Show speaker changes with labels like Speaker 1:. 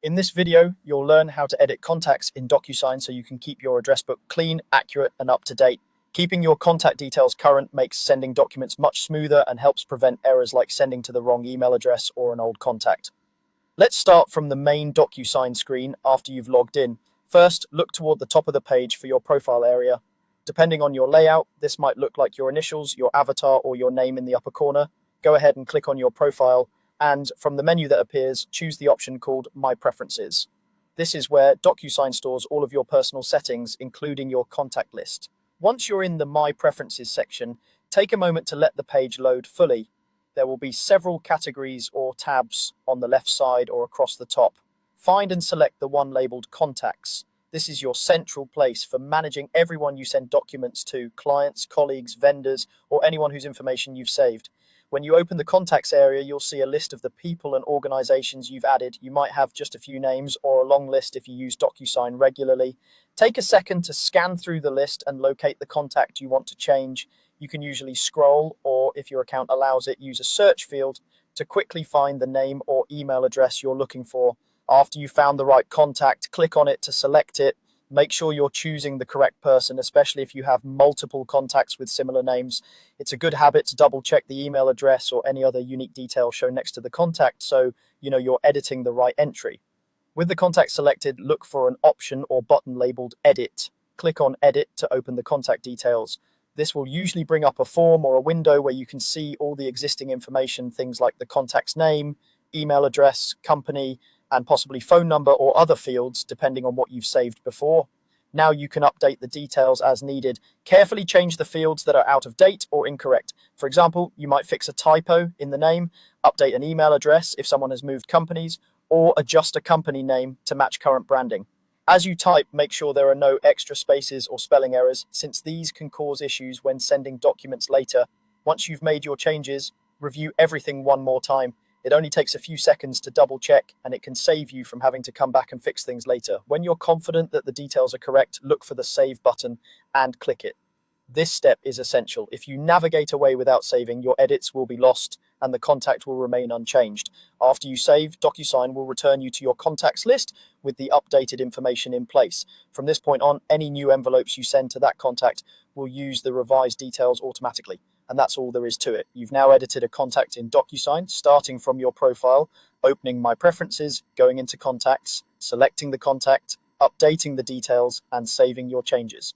Speaker 1: In this video, you'll learn how to edit contacts in Docusign so you can keep your address book clean, accurate, and up to date. Keeping your contact details current makes sending documents much smoother and helps prevent errors like sending to the wrong email address or an old contact. Let's start from the main Docusign screen after you've logged in. First, look toward the top of the page for your profile area. Depending on your layout, this might look like your initials, your avatar, or your name in the upper corner. Go ahead and click on your profile, and from the menu that appears, choose the option called My Preferences. This is where Docusign stores all of your personal settings, including your contact list. Once you're in the My Preferences section, take a moment to let the page load fully. There will be several categories or tabs on the left side or across the top. Find and select the one labeled Contacts. This is your central place for managing everyone you send documents to, clients, colleagues, vendors, or anyone whose information you've saved. When you open the contacts area, you'll see a list of the people and organizations you've added. You might have just a few names or a long list if you use Docusign regularly. Take a second to scan through the list and locate the contact you want to change. You can usually scroll, or if your account allows it, use a search field to quickly find the name or email address you're looking for. After you've found the right contact, click on it to select it. Make sure you're choosing the correct person, especially if you have multiple contacts with similar names. It's a good habit to double check the email address or any other unique detail shown next to the contact so you know you're editing the right entry. With the contact selected, look for an option or button labeled Edit. Click on Edit to open the contact details. This will usually bring up a form or a window where you can see all the existing information, things like the contact's name, email address, company, and possibly phone number or other fields, depending on what you've saved before. Now you can update the details as needed. Carefully change the fields that are out of date or incorrect. For example, you might fix a typo in the name, update an email address if someone has moved companies, or adjust a company name to match current branding. As you type, make sure there are no extra spaces or spelling errors, since these can cause issues when sending documents later. Once you've made your changes, review everything one more time. It only takes a few seconds to double check, and it can save you from having to come back and fix things later. When you're confident that the details are correct, look for the Save button and click it. This step is essential. If you navigate away without saving, your edits will be lost and the contact will remain unchanged. After you save, Docusign will return you to your contacts list with the updated information in place. From this point on, any new envelopes you send to that contact will use the revised details automatically. And that's all there is to it. You've now edited a contact in Docusign, starting from your profile, opening My Preferences, going into Contacts, selecting the contact, updating the details, and saving your changes.